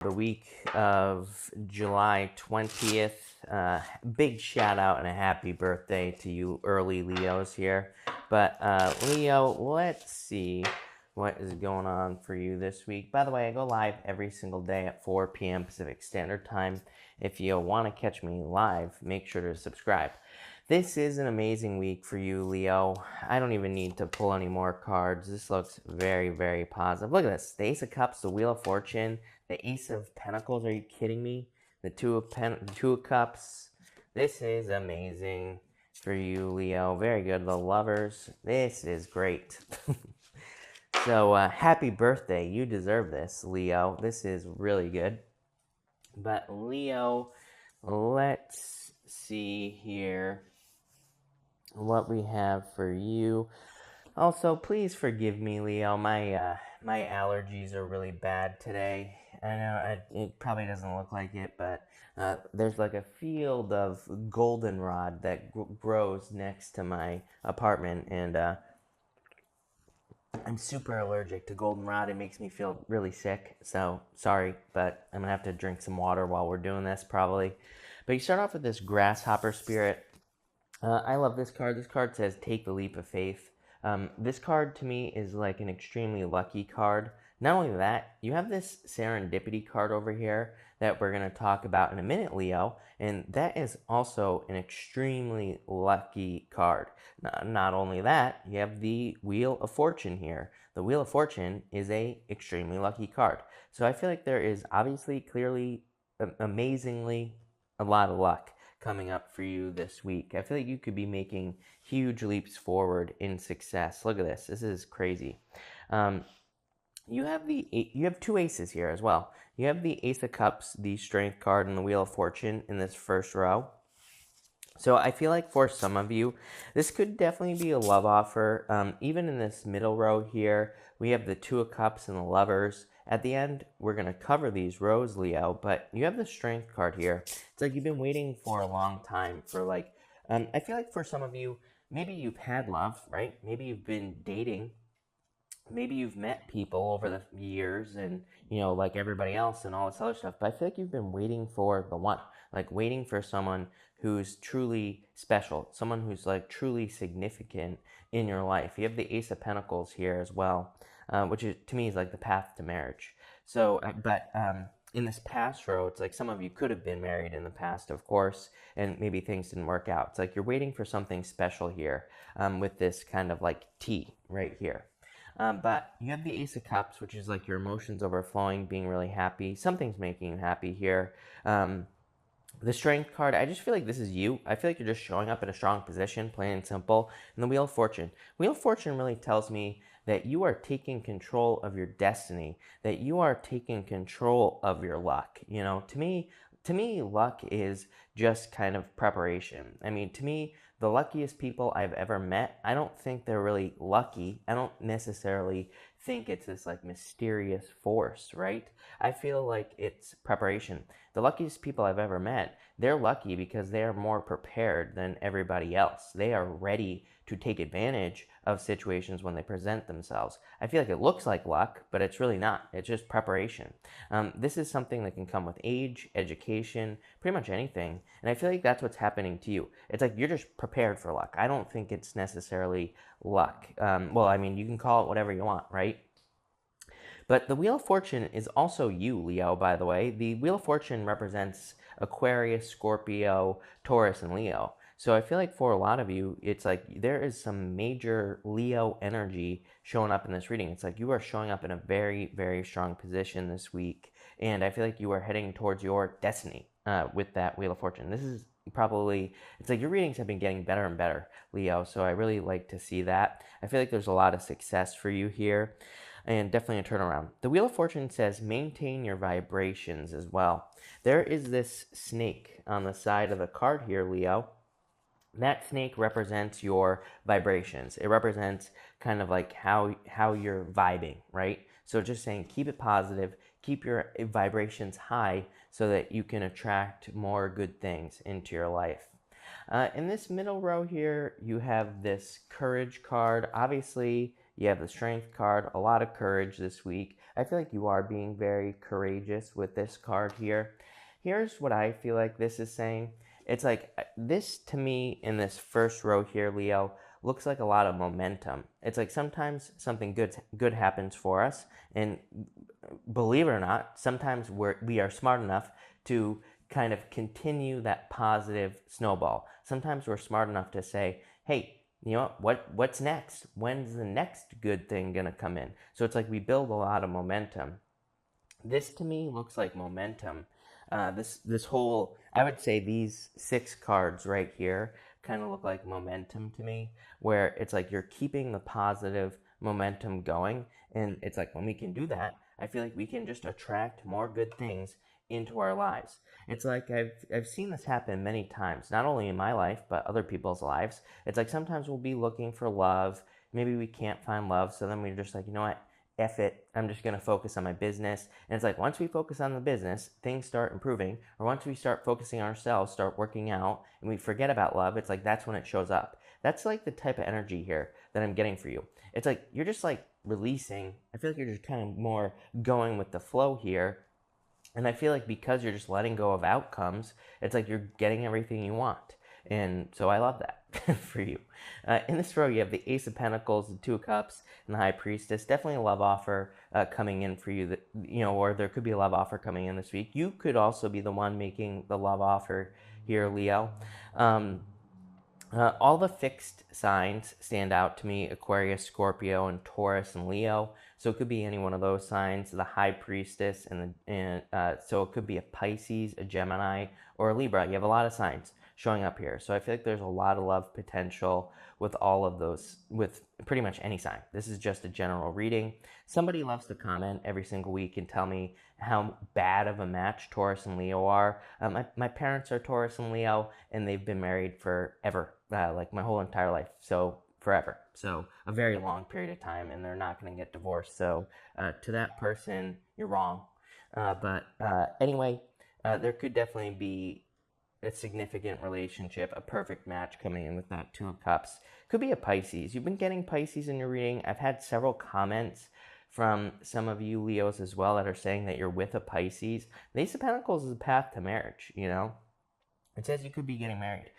The week of July 20th. Big shout out and a happy birthday to you early Leos here. But Leo, let's see what is going on for you this week. By the way, I go live every single day at 4 p.m. Pacific Standard Time. If you want to catch me live, make sure to subscribe. This is an amazing week for you, Leo. I don't even need to pull any more cards. This looks very, very positive. Look at this. The Ace of Cups, the Wheel of Fortune, the Ace of Pentacles. Are you kidding me? The Two of Cups. This is amazing for you, Leo. Very good. The Lovers. This is great. So, happy birthday. You deserve this, Leo. This is really good. But, Leo, let's see here what we have for you. Also, please forgive me, Leo. My allergies are really bad today. I know it probably doesn't look like it, but there's like a field of goldenrod that grows next to my apartment, and I'm super allergic to goldenrod. It makes me feel really sick. So sorry, but I'm gonna have to drink some water while we're doing this, probably. But you start off with this Grasshopper Spirit. I love this card. This card says, take the leap of faith. This card to me is like an extremely lucky card. Not only that, you have this Serendipity card over here that we're going to talk about in a minute, Leo. And that is also an extremely lucky card. Not only that, you have the Wheel of Fortune here. The Wheel of Fortune is a extremely lucky card. So I feel like there is obviously, clearly, amazingly, a lot of luck coming up for you this week. I feel like you could be making huge leaps forward in success. Look at this. This is crazy. You have two aces here as well. You have the Ace of Cups, the Strength card, and the Wheel of Fortune in this first row. So I feel like for some of you, this could definitely be a love offer. Even in this middle row here, we have the Two of Cups and the Lovers. At the end, we're going to cover these rows, Leo, but you have the Strength card here. It's like you've been waiting for a long time for like, I feel like for some of you, maybe you've had love, right? Maybe you've been dating. Maybe you've met people over the years and, like everybody else and all this other stuff, but I feel like you've been waiting for the one, like waiting for someone who's truly special, someone who's like truly significant in your life. You have the Ace of Pentacles here as well, which is, to me, is like the path to marriage. So, but in this past row, it's like some of you could have been married in the past, of course, and maybe things didn't work out. It's like you're waiting for something special here with this kind of like T right here. But you have the Ace of Cups, which is like your emotions overflowing, being really happy. Something's making you happy here. The Strength card, I just feel like this is you. I feel like you're just showing up in a strong position, plain and simple. And the Wheel of Fortune. Wheel of Fortune really tells me that you are taking control of your destiny, that you are taking control of your luck. To me, luck is just kind of preparation. I mean, to me, the luckiest people I've ever met, I don't think they're really lucky. I don't necessarily think it's this like mysterious force, right? I feel like it's preparation. The luckiest people I've ever met, they're lucky because they are more prepared than everybody else. They are ready to take advantage of situations when they present themselves. I feel like it looks like luck, but it's really not. It's just preparation. This is something that can come with age, education, pretty much anything. And I feel like that's what's happening to you. It's like you're just prepared for luck. I don't think it's necessarily luck. Well, I mean, you can call it whatever you want, right? But the Wheel of Fortune is also you, Leo, by the way. The Wheel of Fortune represents Aquarius, Scorpio, Taurus, and Leo. So I feel like for a lot of you, it's like there is some major Leo energy showing up in this reading. It's like you are showing up in a very, very strong position this week. And I feel like you are heading towards your destiny with that Wheel of Fortune. This is probably, it's like your readings have been getting better and better, Leo. So I really like to see that. I feel like there's a lot of success for you here. And definitely a turnaround. The Wheel of Fortune says maintain your vibrations as well. There is this snake on the side of the card here, Leo. That snake represents your vibrations. It represents kind of like how you're vibing, right? So just saying keep it positive, keep your vibrations high so that you can attract more good things into your life. In this middle row here, you have this Courage card. Obviously, you have the Strength card, a lot of courage this week. I feel like you are being very courageous with this card here. Here's what I feel like this is saying. It's like this to me in this first row here, Leo, looks like a lot of momentum. It's like sometimes something good happens for us, and believe it or not, sometimes we are smart enough to kind of continue that positive snowball. Sometimes we're smart enough to say, hey, you know what's next? When's the next good thing gonna come in? So it's like we build a lot of momentum. This to me looks like momentum. This whole, I would say these 6 cards right here kind of look like momentum to me, where it's like you're keeping the positive momentum going, and it's like when we can do that, I feel like we can just attract more good things into our lives. It's like I've seen this happen many times, not only in my life but other people's lives. It's like sometimes we'll be looking for love, maybe we can't find love, so then we're just like, you know what, F it, I'm just going to focus on my business. And it's like once we focus on the business, things start improving. Or once we start focusing on ourselves, start working out, and we forget about love, it's like that's when it shows up. That's like the type of energy here that I'm getting for you. It's like you're just like releasing. I feel like you're just kind of more going with the flow here. And I feel like because you're just letting go of outcomes, it's like you're getting everything you want. And so I love that for you. In this row, you have the Ace of Pentacles, the Two of Cups, and the High Priestess. Definitely a love offer coming in for you, that, you know, or there could be a love offer coming in this week. You could also be the one making the love offer here, Leo. All the fixed signs stand out to me: Aquarius, Scorpio, and Taurus, and Leo. So it could be any one of those signs, the High Priestess, so it could be a Pisces, a Gemini, or a Libra. You have a lot of signs showing up here. So I feel like there's a lot of love potential with all of those, with pretty much any sign. This is just a general reading. Somebody loves to comment every single week and tell me how bad of a match Taurus and Leo are. My parents are Taurus and Leo, and they've been married forever, like my whole entire life. So forever. So a very long period of time, and they're not going to get divorced. So to that person, you're wrong. But anyway, there could definitely be a significant relationship, a perfect match coming in with that Two of Cups. Could be a Pisces. You've been getting Pisces in your reading. I've had several comments from some of you Leos as well that are saying that you're with a Pisces. The Ace of Pentacles is a path to marriage, you know? It says you could be getting married.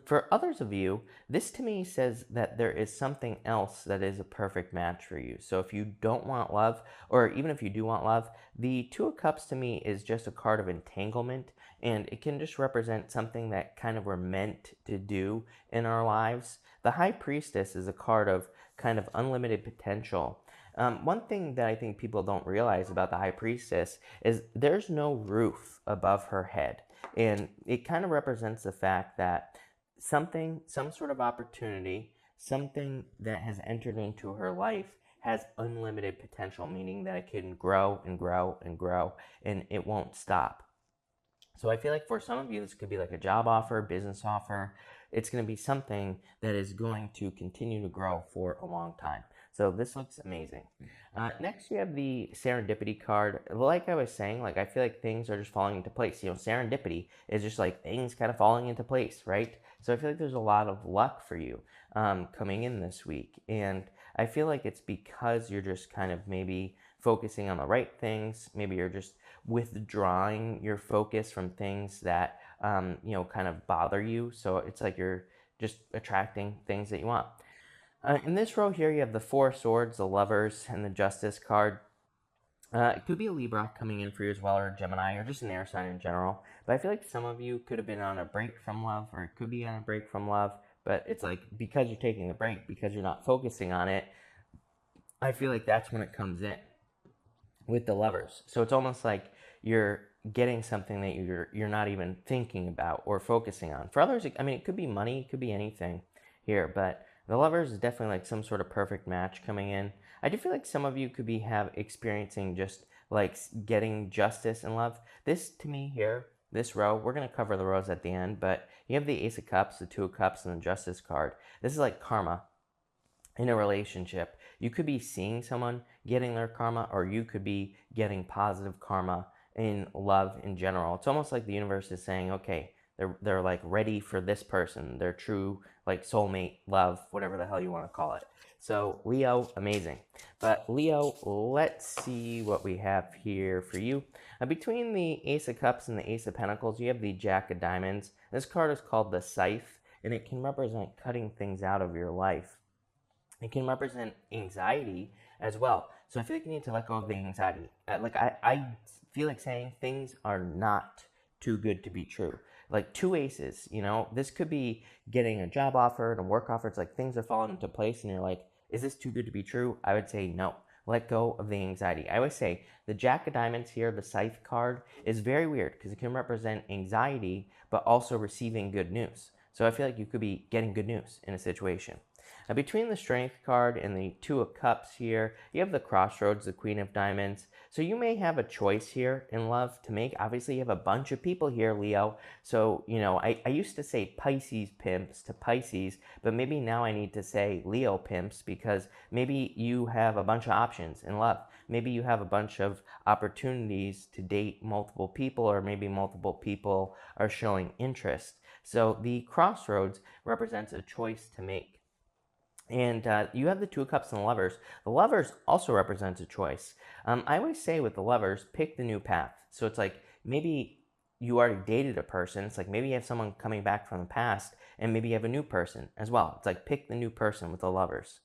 For others of you, this to me says that there is something else that is a perfect match for you. So if you don't want love, or even if you do want love, the Two of Cups to me is just a card of entanglement, and it can just represent something that kind of we're meant to do in our lives. The High Priestess is a card of kind of unlimited potential. One thing that I think people don't realize about the High Priestess is there's no roof above her head. And it kind of represents the fact that some sort of opportunity, something that has entered into her life has unlimited potential, meaning that it can grow and grow and grow, and it won't stop. So I feel like for some of you, this could be like a job offer, business offer. It's going to be something that is going to continue to grow for a long time. So this looks amazing. Next, you have the Serendipity card. Like I was saying, like I feel like things are just falling into place. You know, serendipity is just like things kind of falling into place, right? So I feel like there's a lot of luck for you coming in this week. And I feel like it's because you're just kind of maybe focusing on the right things. Maybe you're just withdrawing your focus from things that, you know, kind of bother you. So it's like you're just attracting things that you want. In this row here, you have the Four of Swords, the Lovers, and the Justice card. It could be a Libra coming in for you as well, or a Gemini, or just an air sign in general. But I feel like some of you could have been on a break from love, or it could be on a break from love. But it's like because you're taking the break, because you're not focusing on it, I feel like that's when it comes in with the Lovers. So it's almost like you're getting something that you're not even thinking about or focusing on. For others, I mean, it could be money, it could be anything here, but the Lovers is definitely like some sort of perfect match coming in. I do feel like some of you could be experiencing just like getting justice in love. This to me here, this row, we're going to cover the rows at the end, but you have the Ace of Cups, the Two of Cups, and the Justice card. This is like karma in a relationship. You could be seeing someone getting their karma, or you could be getting positive karma in love in general. It's almost like the universe is saying, okay, They're like ready for this person, their true like soulmate, love, whatever the hell you want to call it. So Leo, amazing. But Leo, let's see what we have here for you. Between the Ace of Cups and the Ace of Pentacles, you have the Jack of Diamonds. This card is called the Scythe, and it can represent cutting things out of your life. It can represent anxiety as well. So I feel like you need to let go of the anxiety. I feel like saying things are not too good to be true. Like two aces, you know, this could be getting a job offer and a work offer. It's like things are falling into place and you're like, is this too good to be true? I would say no. Let go of the anxiety. I always say the Jack of Diamonds here, the Scythe card, is very weird because it can represent anxiety, but also receiving good news. So I feel like you could be getting good news in a situation. Now, between the Strength card and the Two of Cups here, you have the Crossroads, the Queen of Diamonds. So you may have a choice here in love to make. Obviously, you have a bunch of people here, Leo. So, you know, I used to say Pisces pimps to Pisces, but maybe now I need to say Leo pimps because maybe you have a bunch of options in love. Maybe you have a bunch of opportunities to date multiple people, or maybe multiple people are showing interest. So the Crossroads represents a choice to make. And you have the Two of Cups and the Lovers. The Lovers also represents a choice. I always say with the Lovers, pick the new path. So it's like maybe you already dated a person. It's like maybe you have someone coming back from the past, and maybe you have a new person as well. It's like pick the new person with the Lovers.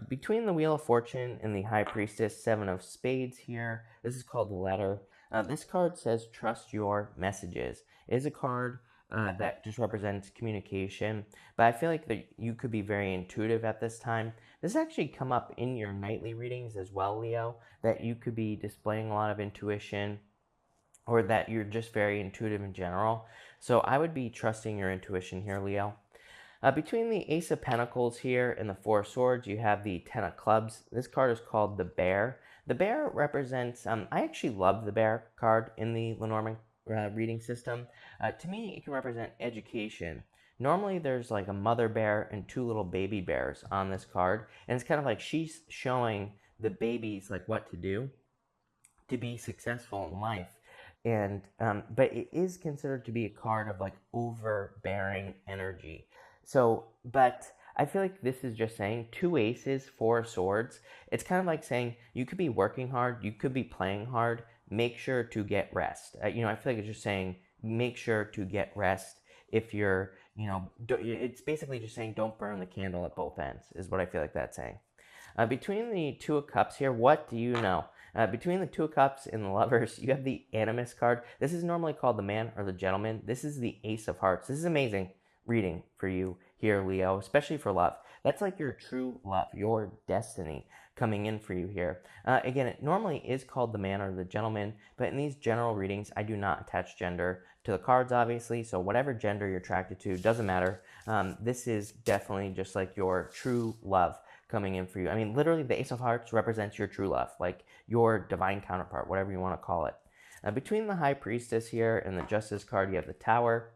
Between the Wheel of Fortune and the High Priestess, Seven of Spades here, this is called the Letter. This card says trust your messages. It is a card that just represents communication, but I feel like that you could be very intuitive at this time. This actually come up in your nightly readings as well, Leo, that you could be displaying a lot of intuition, or that you're just very intuitive in general. So I would be trusting your intuition here, Leo. Between the Ace of Pentacles here and the Four of Swords, you have the Ten of Clubs. This card is called the Bear. The Bear represents, I actually love the Bear card in the Lenormand reading system. To me, it can represent education. Normally, there's like a mother bear and two little baby bears on this card, and it's kind of like she's showing the babies like what to do to be successful in life. And but it is considered to be a card of like overbearing energy. So, but I feel like this is just saying two aces, four swords. It's kind of like saying you could be working hard, you could be playing hard. Make sure to get rest. You know, I feel like it's just saying make sure to get rest. If you're, you know, it's basically just saying don't burn the candle at both ends, is what I feel like that's saying. Between the Two of Cups here, what do you know? Between the Two of Cups and the Lovers, you have the Animus card. This is normally called the Man or the Gentleman. This is the Ace of Hearts. This is amazing reading for you here, Leo, especially for love. That's like your true love, your destiny coming in for you here. Again, it normally is called the Man or the Gentleman, but in these general readings, I do not attach gender to the cards, obviously, so whatever gender you're attracted to doesn't matter. This is definitely just like your true love coming in for you. I mean, literally, the Ace of Hearts represents your true love, like your divine counterpart, whatever you want to call it. Between the High Priestess here and the Justice card, you have the Tower.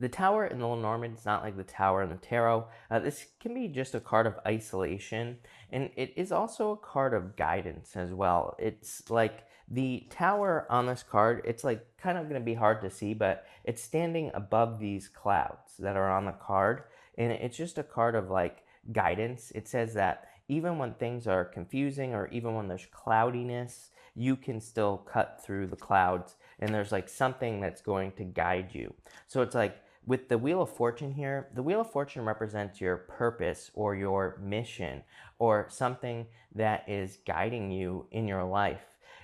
The Tower in the Lenormand is not like the Tower in the Tarot. This can be just a card of isolation, and it is also a card of guidance as well. It's like the Tower on this card, it's like kind of going to be hard to see, but it's standing above these clouds that are on the card, and it's just a card of like guidance. It says that even when things are confusing or even when there's cloudiness, you can still cut through the clouds, and there's like something that's going to guide you. So it's like with the Wheel of Fortune here, the Wheel of Fortune represents your purpose or your mission or something that is guiding you in your life.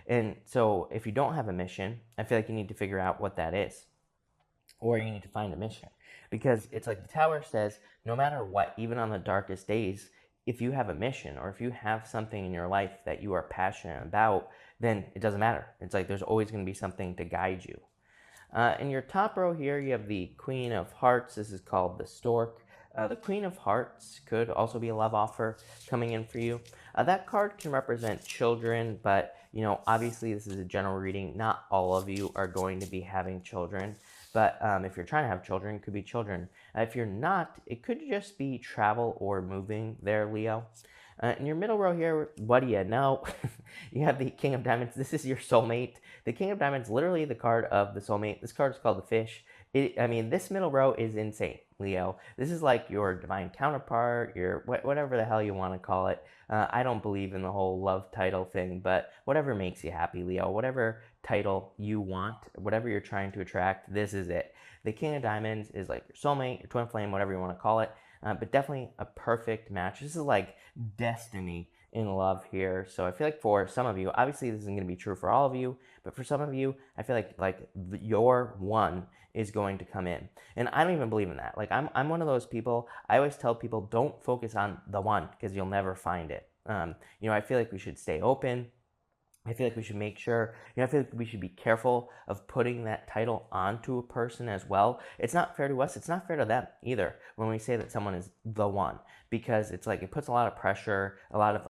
And so if you don't have a mission, I feel like you need to figure out what that is, or you need to find a mission, because it's like the Tower says, no matter what, even on the darkest days, if you have a mission or if you have something in your life that you are passionate about, then it doesn't matter. It's like there's always going to be something to guide you. In your top row here, you have the Queen of Hearts. This is called the Stork. The Queen of Hearts could also be a love offer coming in for you. That card can represent children, but, you know, obviously this is a general reading. Not all of you are going to be having children, but if you're trying to have children, it could be children. If you're not, it could just be travel or moving there, Leo. In your middle row here, what do you know? You have the King of Diamonds. This is your soulmate. The King of Diamonds, literally the card of the soulmate. This card is called the Fish. I mean, this middle row is insane, Leo. This is like your divine counterpart, your whatever the hell you want to call it. I don't believe in the whole love title thing, but whatever makes you happy, Leo. Whatever title you want, whatever you're trying to attract, this is it. The King of Diamonds is like your soulmate, your twin flame, whatever you want to call it, but definitely a perfect match. This is like destiny in love here. So I feel like for some of you, obviously this isn't going to be true for all of you, but for some of you, I feel like your one is going to come in. And I don't even believe in that. Like I'm one of those people, I always tell people don't focus on the one because you'll never find it. I feel like we should stay open. I feel like we should make sure, I feel like we should be careful of putting that title onto a person as well. It's not fair to us. It's not fair to them either when we say that someone is the one, because it's like it puts a lot of pressure, a lot of